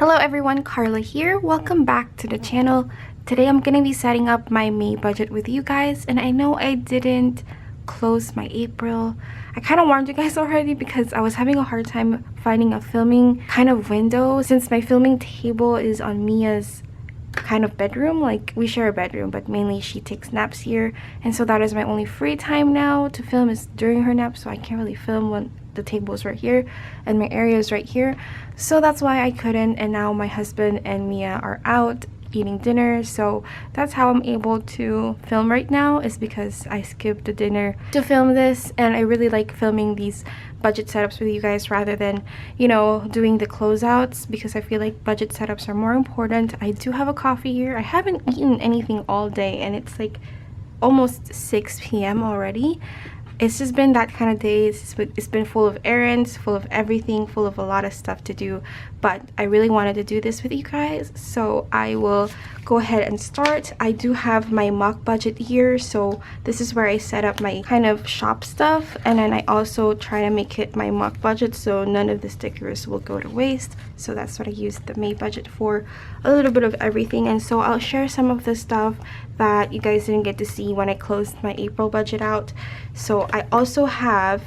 Hello everyone, Carla here. Welcome back to the channel. Today I'm going to be setting up my May budget with you guys, and I know I didn't close my April. I kind of warned you guys already because I was having a hard time finding a filming kind of window since my filming table is on Mia's kind of bedroom. Like, we share a bedroom, but mainly she takes naps here, and so that is my only free time now to film is during her nap, so I can't really film when the table is right here and my area is right here, so that's why I couldn't. And now my husband and Mia are out eating dinner, so that's how I'm able to film right now, is because I skipped the dinner to film this. And I really like filming these budget setups with you guys rather than, you know, doing the closeouts, because I feel like budget setups are more important. I do have a coffee here. I haven't eaten anything all day and it's like almost 6 p.m. already. It's just been that kind of day. It's been full of errands, full of everything, full of a lot of stuff to do, but I really wanted to do this with you guys, so I will go ahead and start. I do have my mock budget here, so this is where I set up my kind of shop stuff, and then I also try to make it my mock budget so none of the stickers will go to waste. So that's what I used the May budget for, a little bit of everything. And so I'll share some of the stuff that you guys didn't get to see when I closed my April budget out. So I also have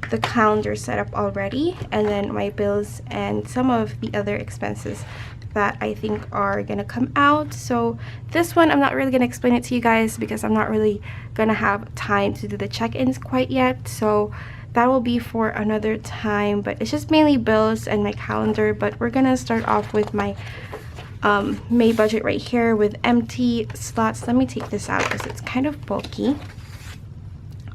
the calendar set up already, and then my bills and some of the other expenses that I think are gonna come out. So this one I'm not really gonna explain it to you guys because I'm not really gonna have time to do the check-ins quite yet, so that will be for another time. But it's just mainly bills and my calendar. But we're gonna start off with my May budget right here with empty slots. Let me take this out because it's kind of bulky.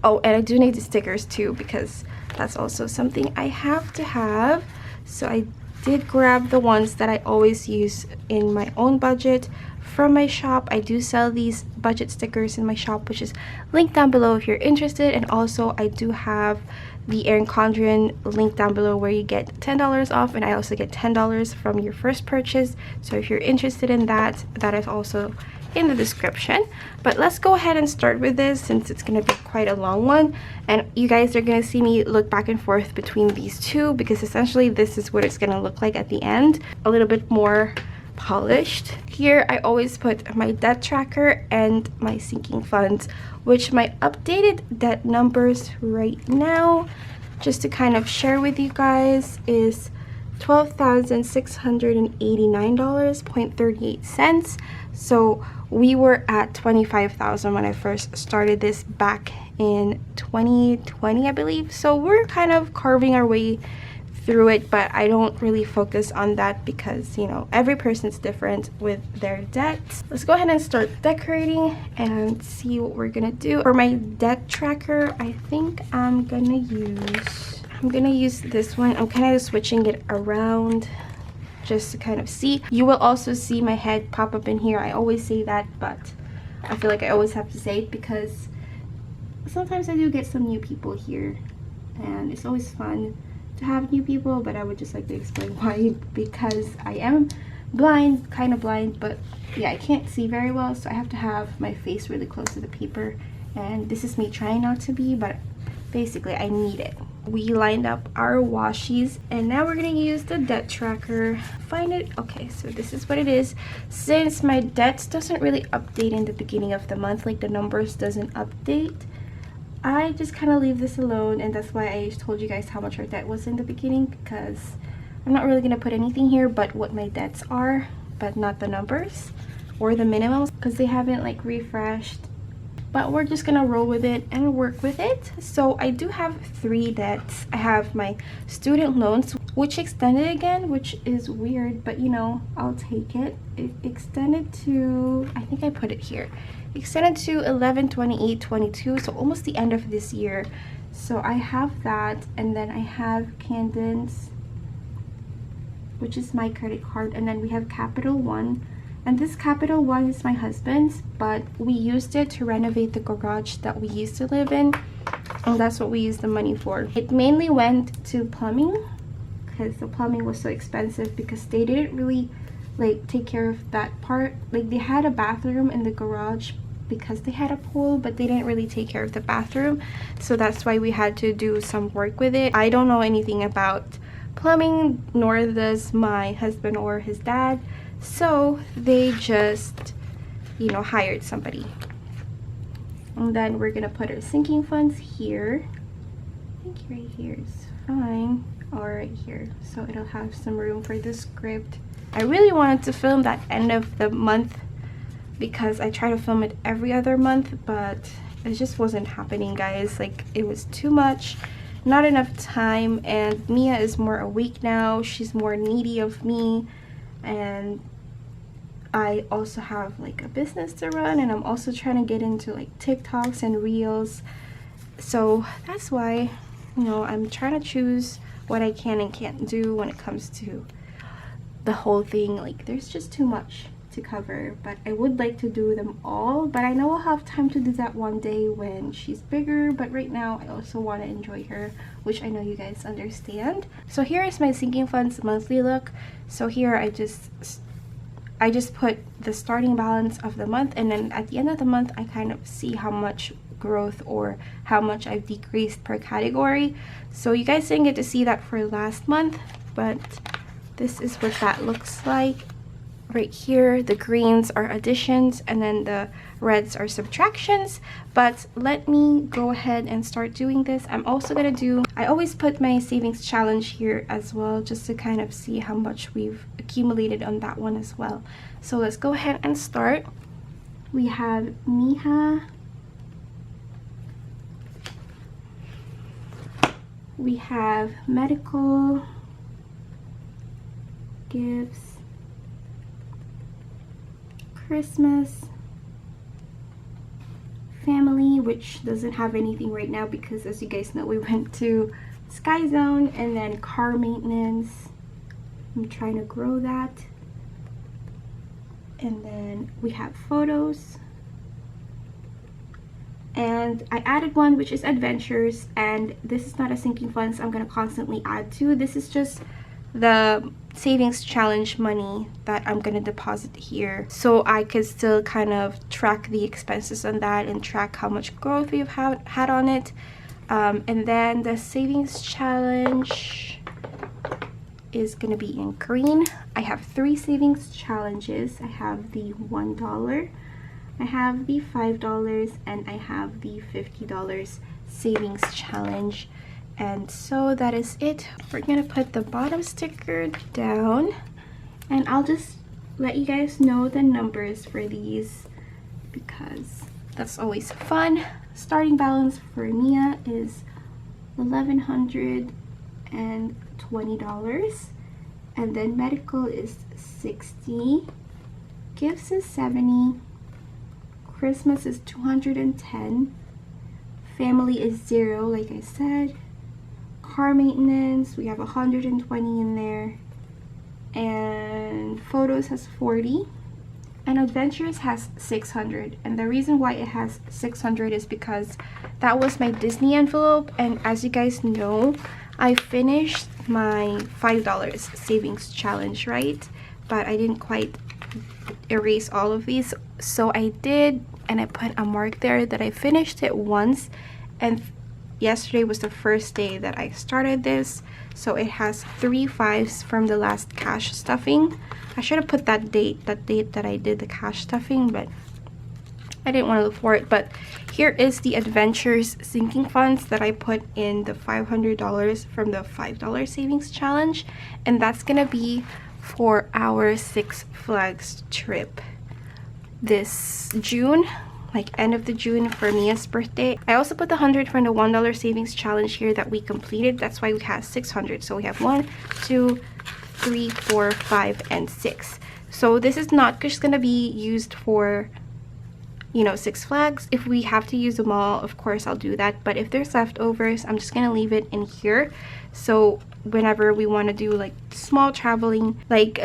Oh, and I do need the stickers too because that's also something I have to have. So I did grab the ones that I always use in my own budget from my shop. I do sell these budget stickers in my shop, which is linked down below if you're interested. And also I do have the Erin Condren link down below where you get $10 off, and I also get $10 from your first purchase. So if you're interested in that, that is also in the description. But let's go ahead and start with this since it's going to be quite a long one, and you guys are going to see me look back and forth between these two because essentially this is what it's going to look like at the end, a little bit more polished. Here I always put my debt tracker and my sinking funds, which my updated debt numbers right now, just to kind of share with you guys, is $12,689.38. So we were at $25,000 when I first started this back in 2020, I believe. So we're kind of carving our way through it, but I don't really focus on that because, you know, every person's different with their debts. Let's go ahead and start decorating and see what we're gonna do. For my debt tracker, I think I'm gonna use this one. I'm kind of switching it around just to kind of see. You will also see my head pop up in here. I always say that, but I feel like I always have to say it because sometimes I do get some new people here and it's always fun to have new people. But I would just like to explain why, because I am blind, kind of blind, but yeah, I can't see very well, so I have to have my face really close to the paper, and this is me trying not to be, but basically I need it. We lined up our washies, and now we're gonna use the debt tracker. Find it. Okay, so this is what it is. Since my debts doesn't really update in the beginning of the month, like the numbers doesn't update, I just kind of leave this alone, and that's why I told you guys how much our debt was in the beginning, because I'm not really gonna put anything here but what my debts are, but not the numbers or the minimums because they haven't like refreshed. But we're just gonna roll with it and work with it. So I do have 3 debts. I have my student loans, which extended again, which is weird, but you know, I'll take it. It extended to, I think I put it here, extended to 11/28/22, so almost the end of this year. So I have that, and then I have Camden's, which is my credit card, and then we have Capital One. And this Capital One is my husband's, but we used it to renovate the garage that we used to live in, and that's what we used the money for. It mainly went to plumbing because the plumbing was so expensive, because they didn't really like take care of that part. Like, they had a bathroom in the garage because they had a pool, but they didn't really take care of the bathroom, so that's why we had to do some work with it. I don't know anything about plumbing, nor does my husband or his dad. So they just, you know, hired somebody. And then we're gonna put our sinking funds here. I think right here is fine, or right here, so it'll have some room for the script. I really wanted to film that end of the month because I try to film it every other month, but it just wasn't happening, guys. Like, it was too much, not enough time, and Mia is more awake now. She's more needy of me, and I also have like a business to run, and I'm also trying to get into like TikToks and Reels. So that's why, you know, I'm trying to choose what I can and can't do when it comes to the whole thing. Like, there's just too much to cover, but I would like to do them all, but I know I'll have time to do that one day when she's bigger. But right now I also want to enjoy her, which I know you guys understand. So here is my sinking funds monthly look. So here I just put the starting balance of the month, and then at the end of the month I kind of see how much growth or how much I've decreased per category. So you guys didn't get to see that for last month, but this is what that looks like. Right here, the greens are additions and then the reds are subtractions. But let me go ahead and start doing this. I'm also gonna do, I always put my savings challenge here as well, just to kind of see how much we've accumulated on that one as well. So let's go ahead and start. We have Miha, we have medical, gifts, Christmas, family, which doesn't have anything right now because, as you guys know, we went to Sky Zone, and then car maintenance. I'm trying to grow that. And then we have photos, and I added one which is adventures, and this is not a sinking funds I'm going to constantly add to. This is just the savings challenge money that I'm gonna deposit here, so I could still kind of track the expenses on that and track how much growth we've had on it. And then the savings challenge is gonna be in green. I have 3 savings challenges. I have the $1, I have the $5, and I have the $50 savings challenge. And so that is it. We're gonna put the bottom sticker down, and I'll just let you guys know the numbers for these because that's always fun. Starting balance for Mia is $1,120, and then medical is $60, gifts is $70, Christmas is $210, family is $0, like I said. Car maintenance, we have 120 in there, and photos has 40, and adventures has 600. And the reason why it has 600 is because that was my Disney envelope, and as you guys know, I finished my $5 savings challenge, right? But I didn't quite erase all of these, so I did, and I put a mark there that I finished it once, and yesterday was the first day that I started this, so it has 3 5s from the last cash stuffing. I should have put that date that I did the cash stuffing, but I didn't want to look for it. But here is the adventures sinking funds that I put in the $500 from the $5 savings challenge, and that's gonna be for our Six Flags trip this June, like end of the June, for Mia's birthday. I also put the 100 from the $1 savings challenge here that we completed. That's why we have 600. So we have 1, 2, 3, 4, 5, and 6. So this is not just gonna be used for, you know, Six Flags. If we have to use them all, of course I'll do that, but if there's leftovers, I'm just gonna leave it in here. So whenever we want to do like small traveling, like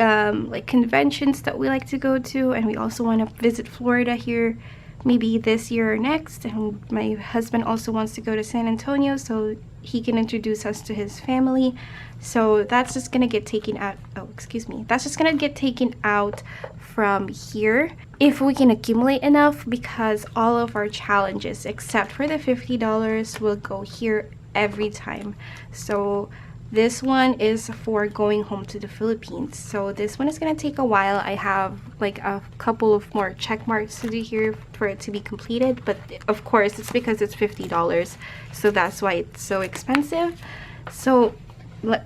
conventions that we like to go to, and we also want to visit Florida here maybe this year or next, and my husband also wants to go to San Antonio so he can introduce us to his family. So that's just gonna get taken out, oh excuse me, that's just gonna get taken out from here if we can accumulate enough, because all of our challenges except for the $50 will go here every time. So This one is for going home to the Philippines. So this one is gonna take a while. I have like a couple of more check marks to do here for it to be completed, but of course it's because it's $50, so that's why it's so expensive. So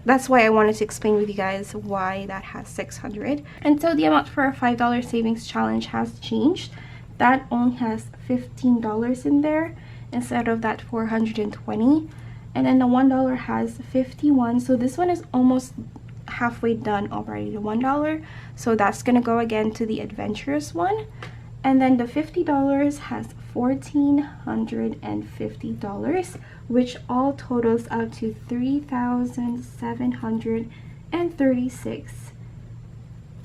that's why I wanted to explain with you guys why that has 600. And so the amount for a $5 savings challenge has changed. That only has $15 in there instead of that 420. And then the $1 has 51. So this one is almost halfway done already, the $1. So that's gonna go again to the adventurous one. And then the $50 has $1,450, which all totals out to $3,736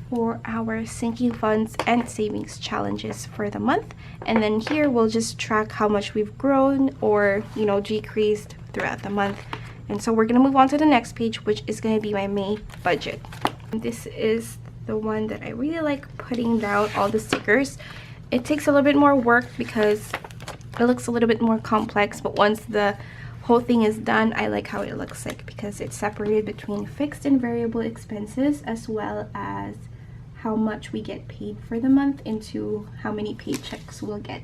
for our sinking funds and savings challenges for the month. And then here we'll just track how much we've grown or, you know, decreased throughout the month. And so we're gonna move on to the next page, which is gonna be my May budget. This is the one that I really like putting down all the stickers. It takes a little bit more work because it looks a little bit more complex, but once the whole thing is done, I like how it looks like because it's separated between fixed and variable expenses, as well as how much we get paid for the month into how many paychecks we'll get,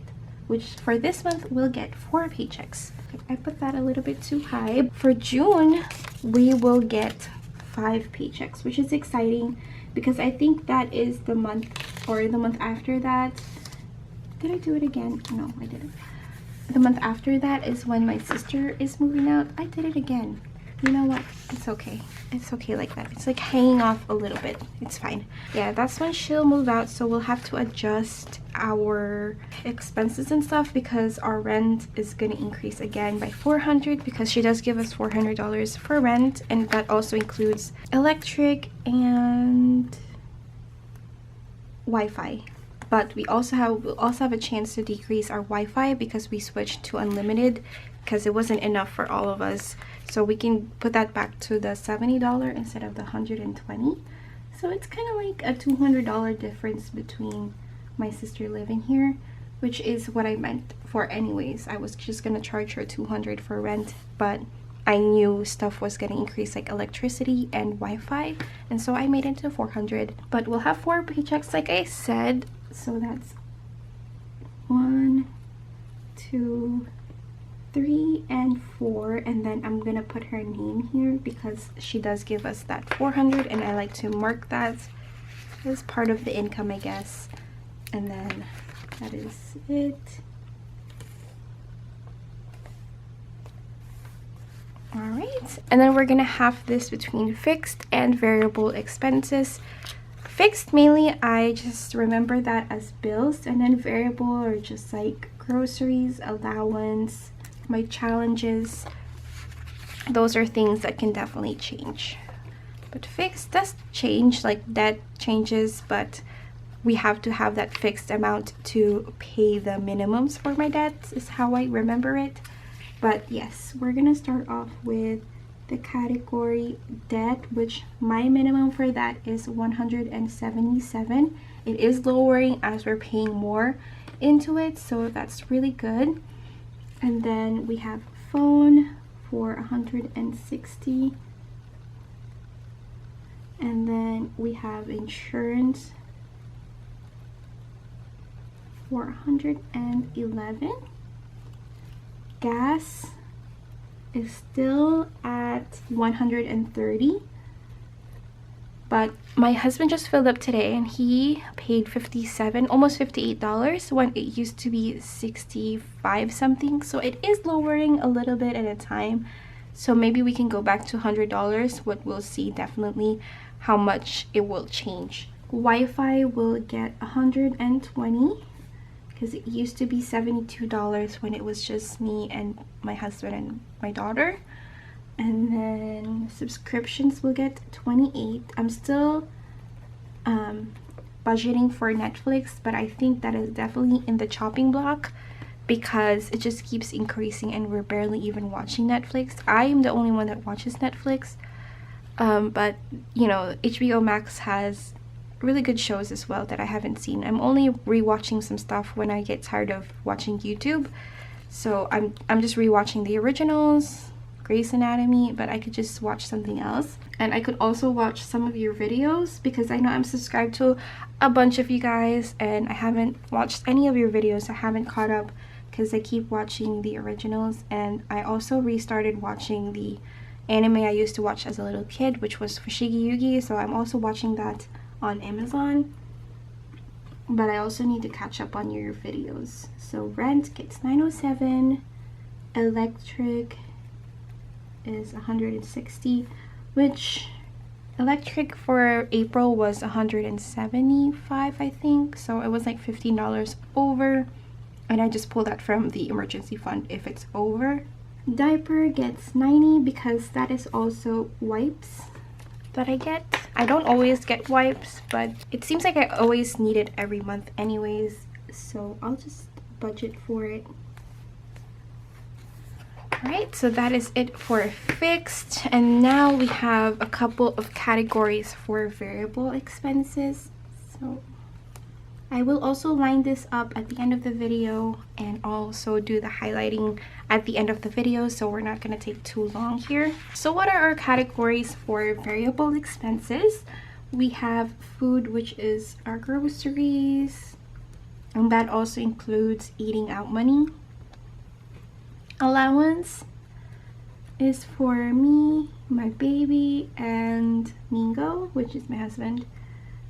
which for this month we'll get 4 paychecks. I put that a little bit too high. For June, we will get 5 paychecks, which is exciting because I think that is the month, or the month after that. Did I do it again? No, I didn't. The month after that is when my sister is moving out. I did it again. You know what? It's okay. It's okay like that. It's like hanging off a little bit. It's fine. Yeah, that's when she'll move out, so we'll have to adjust our expenses and stuff because our rent is gonna increase again by $400 because she does give us $400 for rent, and that also includes electric and Wi-Fi. But we'll also have a chance to decrease our Wi-Fi because we switched to unlimited because it wasn't enough for all of us. So we can put that back to the $70 instead of the $120. So it's kind of like a $200 difference between my sister living here, which is what I meant for anyways. I was just gonna charge her $200 for rent, but I knew stuff was gonna increase like electricity and Wi-Fi, and so I made it to $400. But we'll have 4 paychecks like I said. So that's 1, 2, 3, and 4, and then I'm gonna put her name here because she does give us that $400, and I like to mark that as part of the income, I guess. And then that is it. All right, and then we're gonna have this between fixed and variable expenses. Fixed, mainly I just remember that as bills, and then variable are just like groceries, allowance, my challenges. Those are things that can definitely change. But fixed does change, like debt changes, but we have to have that fixed amount to pay the minimums for my debts is how I remember it. But yes, we're gonna start off with the category debt, which my minimum for that is $177. It is lowering as we're paying more into it, so that's really good. And then we have phone for $160, and then we have insurance for $111. Gas is still at $130, but my husband just filled up today and he paid $57, almost $58, when it used to be 65 something. So it is lowering a little bit at a time, so maybe we can go back to $100. What we'll see definitely how much it will change. Wi-Fi will get $120 because it used to be $72 when it was just me and my husband and my daughter. And then subscriptions will get $28. I'm still budgeting for Netflix, but I think that is definitely in the chopping block because it just keeps increasing and we're barely even watching Netflix. I am the only one that watches Netflix, but you know, HBO Max has really good shows as well that I haven't seen. I'm only rewatching some stuff when I get tired of watching YouTube, so I'm just rewatching the originals, Grey's Anatomy, but I could just watch something else. And I could also watch some of your videos because I know I'm subscribed to a bunch of you guys and I haven't watched any of your videos. I haven't caught up because I keep watching the originals, and I also restarted watching the anime I used to watch as a little kid, which was Fushigi Yugi, so I'm also watching that on Amazon. But I also need to catch up on your videos. So Rent gets 907, Electric is 160, which Electric for April was 175, I think, so it was like $15 over, and I just pulled that from the emergency fund if it's over. Diaper gets 90 because that is also wipes that I get. I don't always get wipes, but it seems like I always need it every month anyways, so I'll just budget for it. Alright, so that is it for fixed, and now we have a couple of categories for variable expenses. So I will also line this up at the end of the video and also do the highlighting at the end of the video, so we're not going to take too long here. So what are our categories for variable expenses? We have food, which is our groceries, and that also includes eating out money. Allowance is for me, my baby, and Mingo, which is my husband.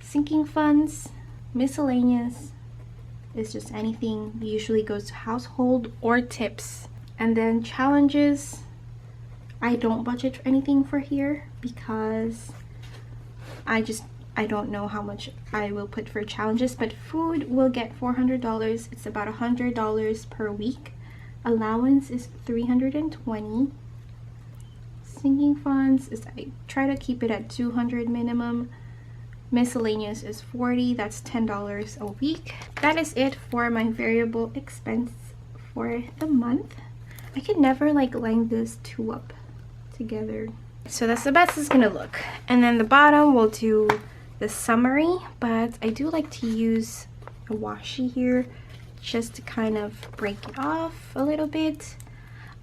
Sinking funds, miscellaneous is just anything that usually goes to household or tips. And then challenges, I don't budget for anything for here because I don't know how much I will put for challenges, but food will get $400. It's about $100 per week. Allowance is $320. Sinking funds is, I try to keep it at $200 minimum. Miscellaneous is $40, that's $10 a week. That is it for my variable expense for the month. I could never like line this two up together. So that's the best it's gonna look. And then the bottom we'll do the summary, but I do like to use a washi here just to kind of break it off a little bit.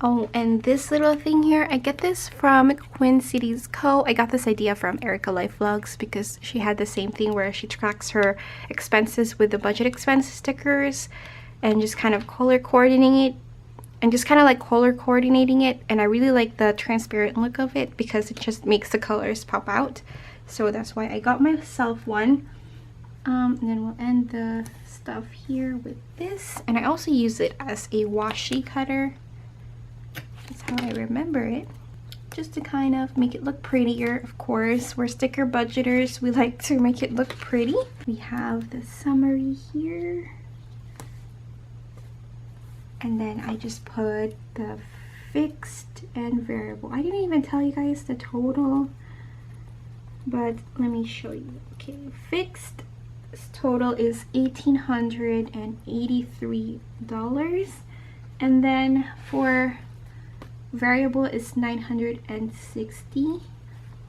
Oh, and this little thing here, I get this from Queen Cities Co. I got this idea from Erica Life Vlogs because she had the same thing where she tracks her expenses with the budget expense stickers and just kind of color coordinating it and I really like the transparent look of it because it just makes the colors pop out. So that's why I got myself one. And then we'll end the stuff here with this, and I also use it as a washi cutter. That's how I remember it, just to kind of make it look prettier. Of course, we're sticker budgeters, we like to make it look pretty. We have the summary here, and then I just put the fixed and variable. I didn't even tell you guys the total, but let me show you. Okay, fixed total is $1,883, and then for variable is $960.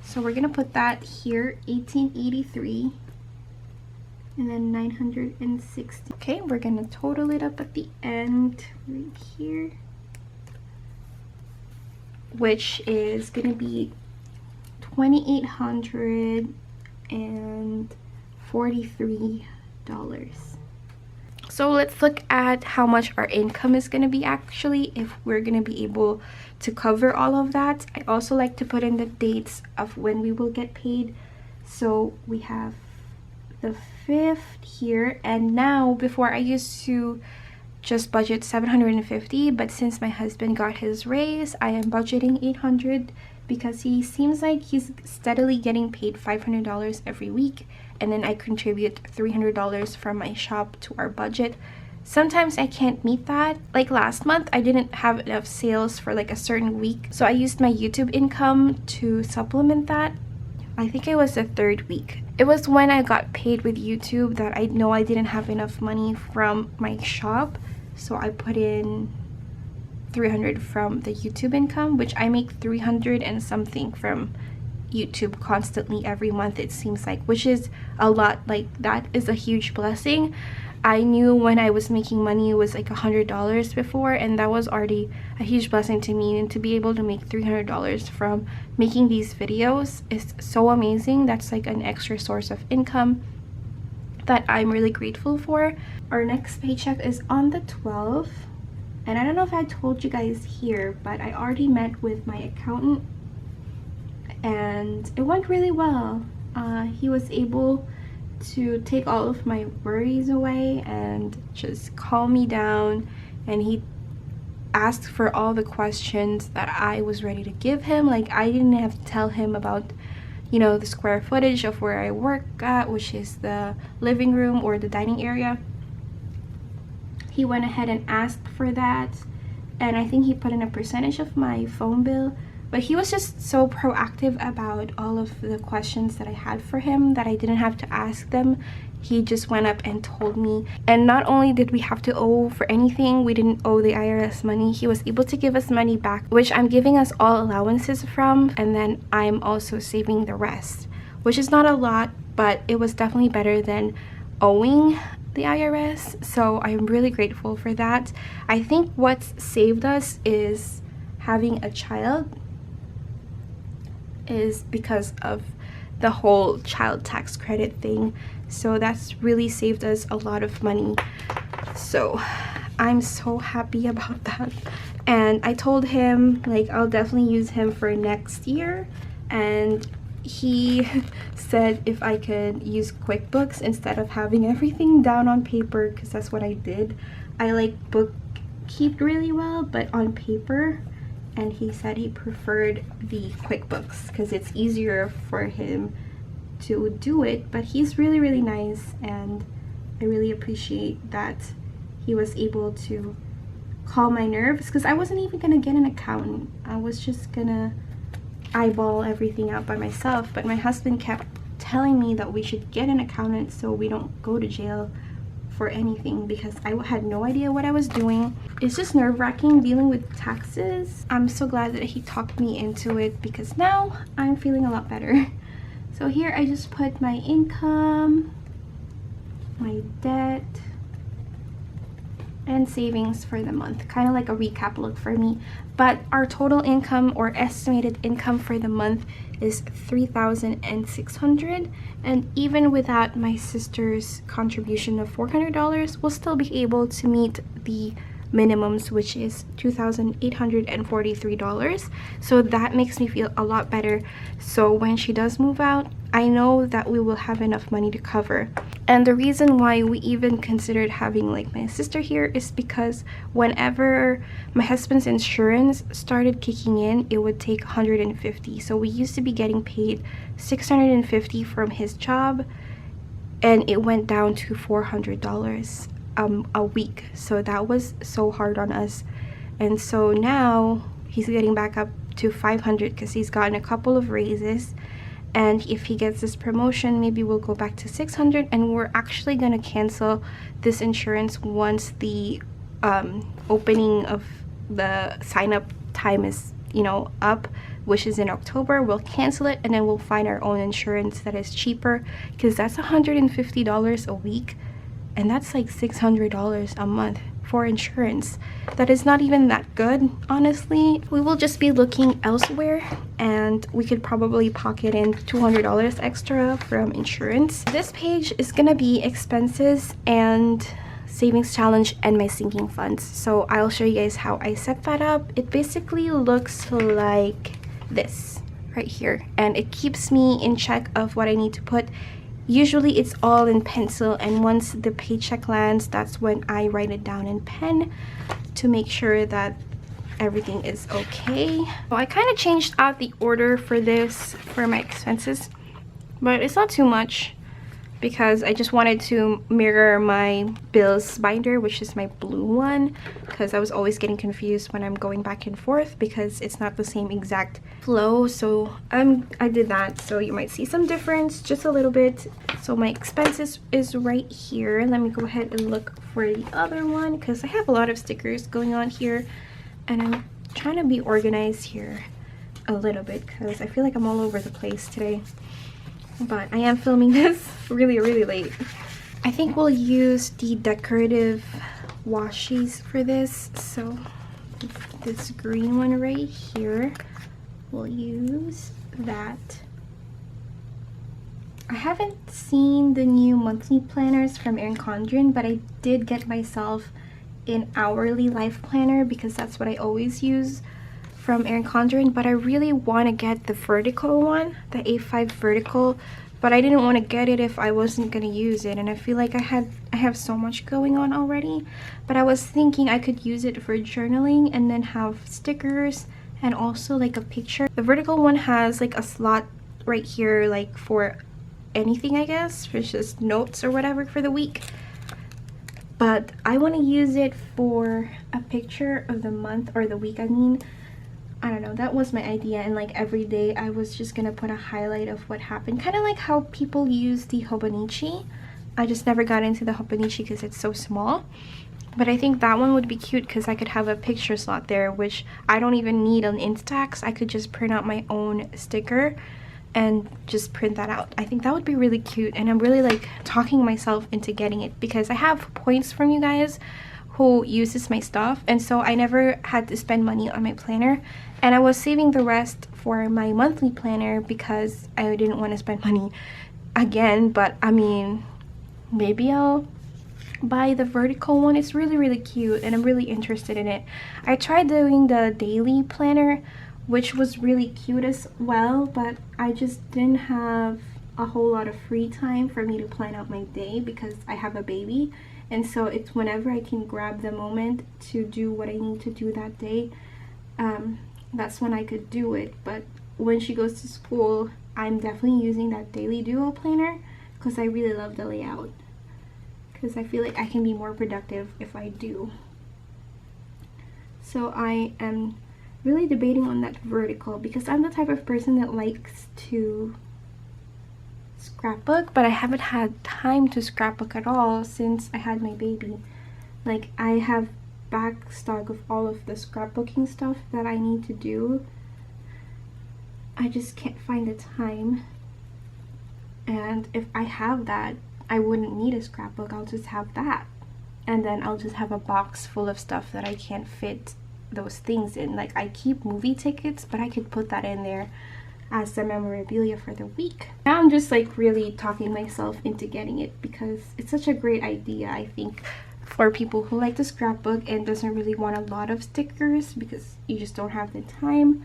So we're gonna put that here, 1883, and then 960. Okay, we're gonna total it up at the end right here, which is gonna be $2,843. So let's look at how much our income is going to be actually, if we're going to be able to cover all of that. I also like to put in the dates of when we will get paid. So we have the 5th here, and now before I used to just budget $750, but since my husband got his raise, I am budgeting $800 because he seems like he's steadily getting paid $500 every week, and then I contribute $300 from my shop to our budget. Sometimes I can't meet that. Like last month, I didn't have enough sales for like a certain week, so I used my YouTube income to supplement that. I think it was the 3rd week. It was when I got paid with YouTube that I know I didn't have enough money from my shop, so I put in $300 from the YouTube income, which I make $300 and something from YouTube constantly every month, it seems like, which is a lot. Like, that is a huge blessing. I knew when I was making money it was like $100 before, and that was already a huge blessing to me. And to be able to make $300 from making these videos is so amazing. That's like an extra source of income that I'm really grateful for. Our next paycheck is on the 12th, and I don't know if I told you guys here, but I already met with my accountant and it went really well. He was able to take all of my worries away and just calm me down, and he asked for all the questions that I was ready to give him. Like, I didn't have to tell him about, you know, the square footage of where I work at, which is the living room or the dining area. He went ahead and asked for that, and I think he put in a percentage of my phone bill. But he was just so proactive about all of the questions that I had for him that I didn't have to ask them. He just went up and told me. And not only did we have to owe for anything, we didn't owe the IRS money. He was able to give us money back, which I'm giving us all allowances from, and then I'm also saving the rest, which is not a lot, but it was definitely better than owing the IRS. So I'm really grateful for that. I think what's saved us is having a child, is because of the whole child tax credit thing. So that's really saved us a lot of money. So I'm so happy about that. And I told him, like, I'll definitely use him for next year. And he said if I could use QuickBooks instead of having everything down on paper, because that's what I did. I like book keep really well, but on paper. And he said he preferred the QuickBooks because it's easier for him to do it. But he's really, really nice, and I really appreciate that he was able to calm my nerves, because I wasn't even gonna get an accountant. I was just gonna eyeball everything out by myself. But my husband kept telling me that we should get an accountant so we don't go to jail for anything, because I had no idea what I was doing. It's just nerve-wracking dealing with taxes. I'm so glad that he talked me into it, because now I'm feeling a lot better. So here I just put my income, my debt, and savings for the month, kind of like a recap look for me. But our total income, or estimated income for the month, is $3,600, and even without my sister's contribution of $400, we'll still be able to meet the minimums, which is $2,843. So that makes me feel a lot better. So when she does move out, I know that we will have enough money to cover. And the reason why we even considered having like my sister here is because whenever my husband's insurance started kicking in, it would take $150. So we used to be getting paid $650 from his job, and it went down to $400 a week. So that was so hard on us. And so now he's getting back up to $500 because he's gotten a couple of raises. And if he gets this promotion, maybe we'll go back to $600. And we're actually gonna cancel this insurance once the opening of the sign-up time is, you know, up, which is in October. We'll cancel it, and then we'll find our own insurance that is cheaper, because that's $150 a week, and that's like $600 a month for insurance. That is not even that good, honestly. We will just be looking elsewhere, and we could probably pocket in $200 extra from insurance. This page is gonna be expenses and savings challenge and my sinking funds. So I'll show you guys how I set that up. It basically looks like this right here, and it keeps me in check of what I need to put. Usually it's all in pencil, and once the paycheck lands, that's when I write it down in pen to make sure that everything is okay. So I kind of changed out the order for this for my expenses, but it's not too much because I just wanted to mirror my bills binder, which is my blue one, because I was always getting confused when I'm going back and forth because it's not the same exact flow. So I did that, so you might see some difference, just a little bit. So my expenses is right here. Let me go ahead and look for the other one, because I have a lot of stickers going on here and I'm trying to be organized here. a little bit because I feel like I'm all over the place today. But I am filming this really late. I think we'll use the decorative washies for this. So this green one right here, we'll use that. I haven't seen the new monthly planners from Erin Condren, but I did get myself an hourly life planner because that's what I always use from Erin Condren. But I really want to get the vertical one, the A5 vertical, but I didn't want to get it if I wasn't going to use it, and I feel like I have so much going on already. But I was thinking I could use it for journaling and then have stickers and also like a picture. The vertical one has like a slot right here like for anything, I guess, for just notes or whatever for the week. But I want to use it for a picture of the month or the week, I mean. I don't know, that was my idea, and like every day I was just gonna put a highlight of what happened, kind of like how people use the Hobonichi. I just never got into the Hobonichi because it's so small, but I think that one would be cute because I could have a picture slot there, which I don't even need an Instax. I could just print out my own sticker and just print that out. I think that would be really cute, and I'm really like talking myself into getting it because I have points from you guys who uses my stuff, and so I never had to spend money on my planner, and I was saving the rest for my monthly planner because I didn't want to spend money again. But I mean, maybe I'll buy the vertical one. It's really cute and I'm really interested in it. I tried doing the daily planner, which was really cute as well, but I just didn't have a whole lot of free time for me to plan out my day because I have a baby, and so it's whenever I can grab the moment to do what I need to do that day, that's when I could do it. But when she goes to school, I'm definitely using that daily duo planner because I really love the layout, because I feel like I can be more productive if I do. So I am really debating on that vertical because I'm the type of person that likes to scrapbook, but I haven't had time to scrapbook at all since I had my baby. Like, I have backstock of all of the scrapbooking stuff that I need to do. I just can't find the time, and if I have that, I wouldn't need a scrapbook. I'll just have that, and then I'll just have a box full of stuff that I can't fit those things in. Like, I keep movie tickets, but I could put that in there as the memorabilia for the week. Now I'm just like really talking myself into getting it because it's such a great idea, I think, for people who like to scrapbook and doesn't really want a lot of stickers because you just don't have the time.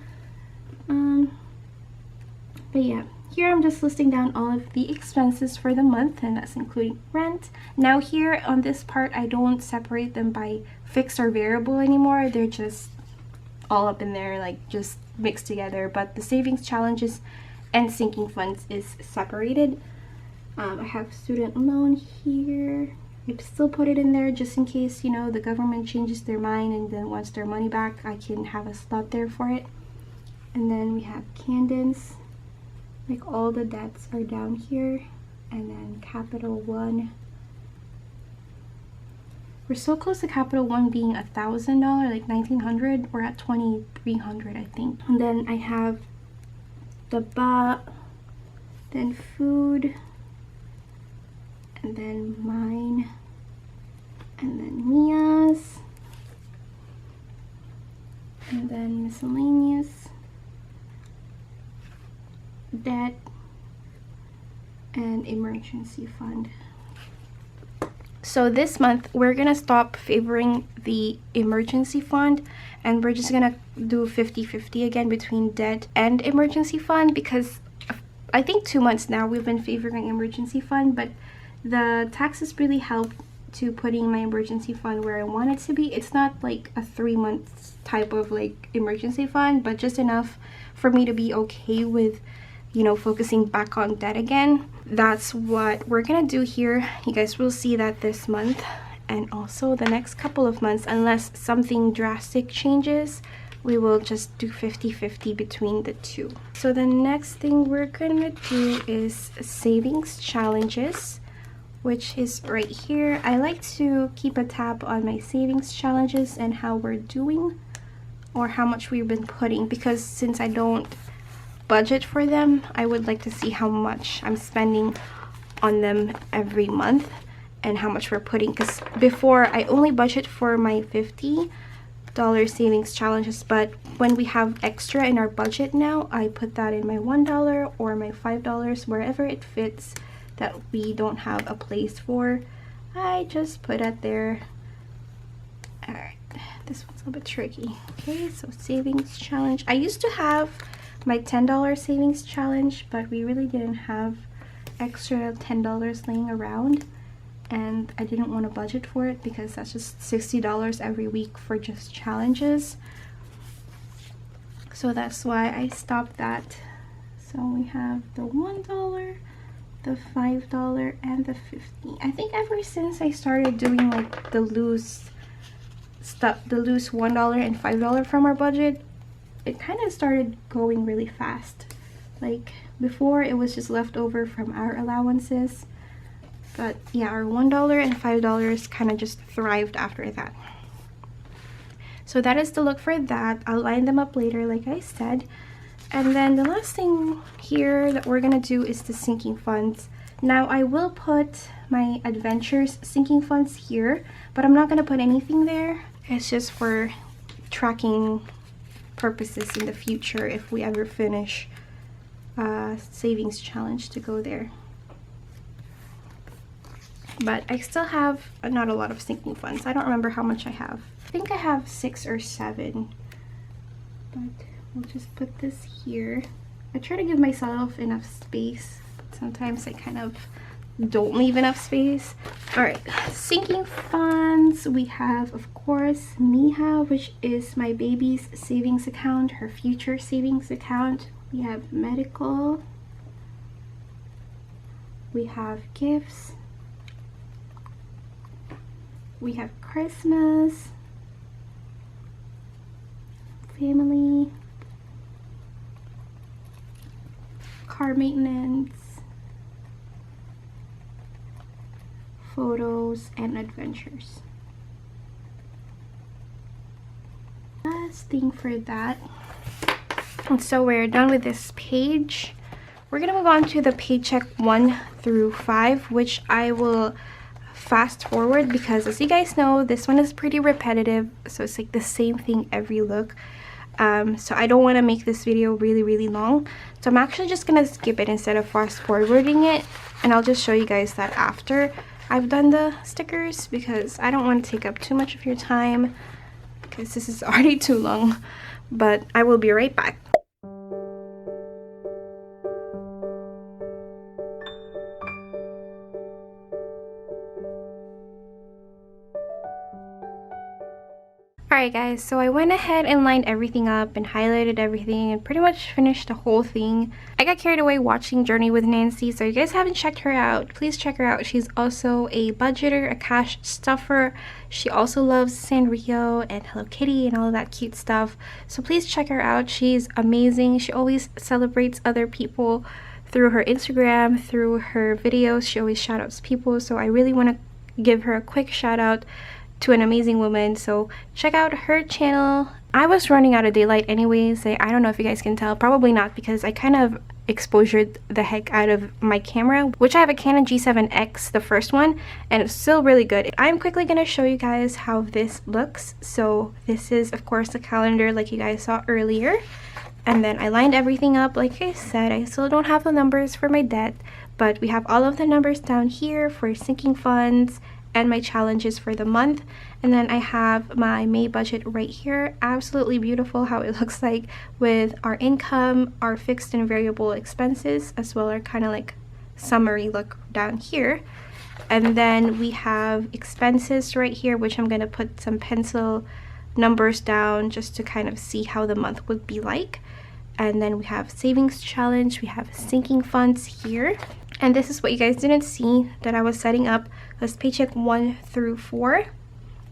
But yeah, here I'm just listing down all of the expenses for the month, and that's including rent. Now here on this part, I don't separate them by fixed or variable anymore. They're just all up in there, like just mixed together. But the savings, challenges, and sinking funds is separated. I have student loan here. I still put it in there just in case, you know, the government changes their mind and then wants their money back. I can have a slot there for it. And then we have Candence. Like, all the debts are down here. And then Capital One. We're so close to Capital One being $1,000, like $1,900. We're at $2,300, I think. And then I have the ba, then food, and then mine, and then Mia's, and then miscellaneous, debt, and emergency fund. So this month we're gonna stop favoring the emergency fund, and we're just gonna do 50-50 again between debt and emergency fund, because I think 2 months now we've been favoring emergency fund, but the taxes really help to putting my emergency fund where I want it to be. It's not like a 3 months type of like emergency fund, but just enough for me to be okay with, you know, focusing back on debt again. That's what we're gonna do here. You guys will see that this month and also the next couple of months, unless something drastic changes. We will just do 50-50 between the two. So the next thing we're gonna do is savings challenges, which is right here. I like to keep a tab on my savings challenges and how we're doing. or how much we've been putting, because since I don't budget for them, I would like to see how much I'm spending on them every month and how much we're putting, because before I only budget for my $50 savings challenges, but when we have extra in our budget now, I put that in my $1 or my $5, wherever it fits that we don't have a place for. I just put it there. All right, this one's a little bit tricky. Okay, so savings challenge. I used to have my $10 savings challenge, but we really didn't have extra $10 laying around, and I didn't want to budget for it because that's just $60 every week for just challenges. So that's why I stopped that. So we have the $1, the $5, and the $50. I think ever since I started doing like the loose stuff, the loose $1 and $5 from our budget, it kind of started going really fast. Like before, it was just left over from our allowances, but yeah, our $1 and $5 kind of just thrived after that. So that is the look for that. I'll line them up later, like I said. And then the last thing here that we're gonna do is the sinking funds. Now I will put my adventures sinking funds here, but I'm not gonna put anything there. It's just for tracking purposes in the future if we ever finish savings challenge to go there. But I still have not a lot of sinking funds. I don't remember how much I have. I think I have 6 or 7, but we'll just put this here. I try to give myself enough space, but sometimes I kind of don't leave enough space. All right, sinking funds. We have, of course, Miha, which is my baby's savings account, her future savings account. We have medical. We have gifts. We have Christmas, family, car maintenance, photos, and adventures. Last thing for that. And so we're done with this page. We're gonna move on to the paycheck 1 through 5, which I will fast forward because, as you guys know, this one is pretty repetitive, so it's like the same thing every look. So I don't want to make this video really long, so I'm actually just gonna skip it instead of fast forwarding it, and I'll just show you guys that after I've done the stickers, because I don't want to take up too much of your time because this is already too long. But I will be right back. Alright guys, so I went ahead and lined everything up and highlighted everything and pretty much finished the whole thing. I got carried away watching Journey with Nancy, so if you guys haven't checked her out, please check her out. She's also a budgeter, a cash stuffer. She also loves Sanrio and Hello Kitty and all of that cute stuff. So please check her out. She's amazing. She always celebrates other people through her Instagram, through her videos. She always shout outs people, so I really want to give her a quick shout out to an amazing woman. So check out her channel. I was running out of daylight anyways. I don't know if you guys can tell, probably not, because I kind of exposured the heck out of my camera, which I have a Canon G7X, the first one, and it's still really good. I'm quickly going to show you guys how this looks. So this is, of course, the calendar like you guys saw earlier, and then I lined everything up. Like I said, I still don't have the numbers for my debt, but we have all of the numbers down here for sinking funds and my challenges for the month. And then I have my May budget right here. Absolutely beautiful how it looks like with our income, our fixed and variable expenses, as well as kind of like summary look down here. And then we have expenses right here, which I'm going to put some pencil numbers down just to kind of see how the month would be like. And then we have savings challenge, we have sinking funds here. And this is what you guys didn't see that I was setting up, was paycheck 1 through 4.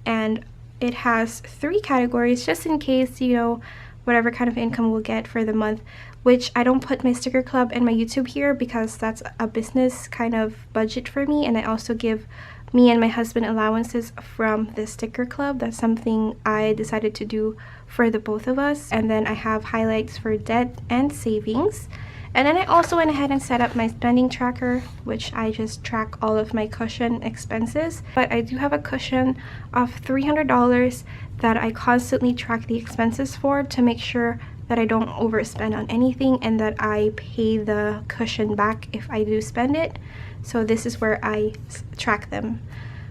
And it has 3 categories just in case, you know, whatever kind of income we'll get for the month, which I don't put my sticker club and my YouTube here because that's a business kind of budget for me. And I also give me and my husband allowances from the sticker club. That's something I decided to do for the both of us. And then I have highlights for debt and savings. And then I also went ahead and set up my spending tracker, which I just track all of my cushion expenses. But I do have a cushion of $300 that I constantly track the expenses for to make sure that I don't overspend on anything and that I pay the cushion back if I do spend it. So this is where I track them.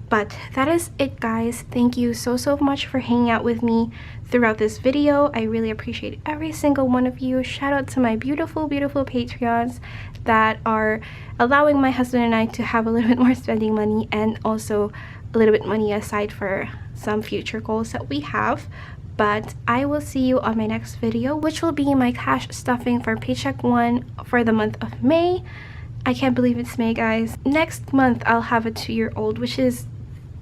But that is it, guys. Thank you so much for hanging out with me throughout this video. I really appreciate every single one of you. Shout out to my beautiful Patreons that are allowing my husband and I to have a little bit more spending money and also a little bit money aside for some future goals that we have. But I will see you on my next video, which will be my cash stuffing for paycheck 1 for the month of May. I can't believe it's May, guys. Next month I'll have a 2-year-old, which is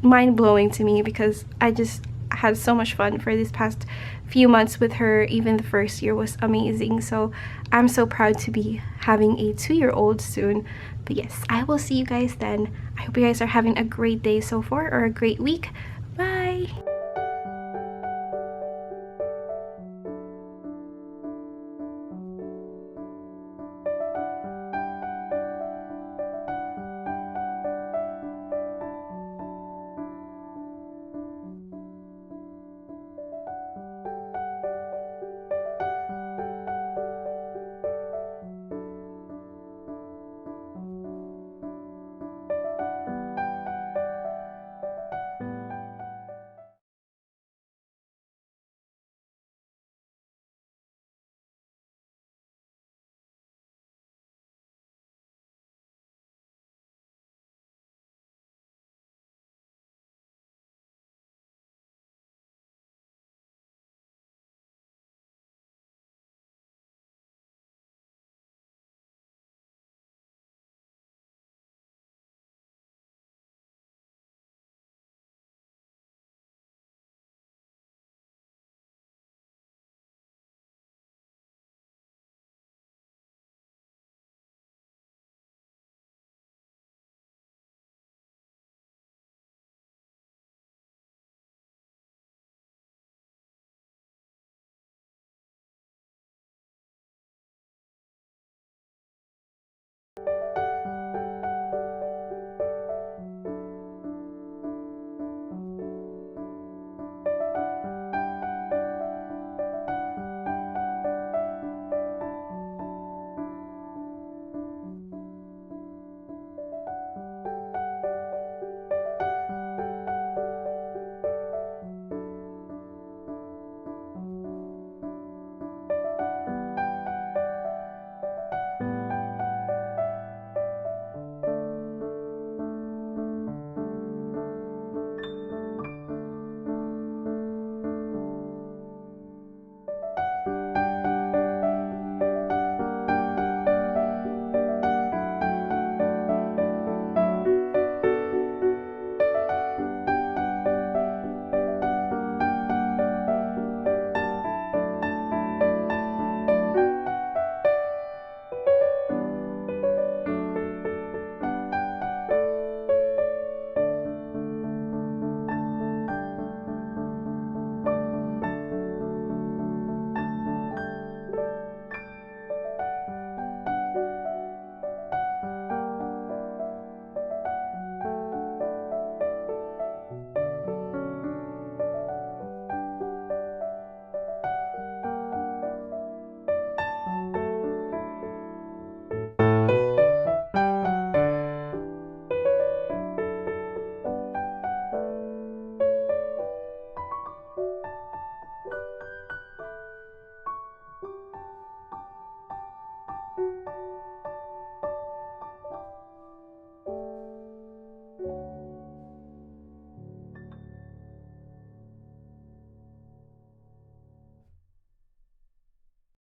mind-blowing to me because I just had so much fun for these past few months with her. Even the first year was amazing, so I'm so proud to be having a 2-year-old soon. But yes, I will see you guys then. I hope you guys are having a great day so far, or a great week. Bye.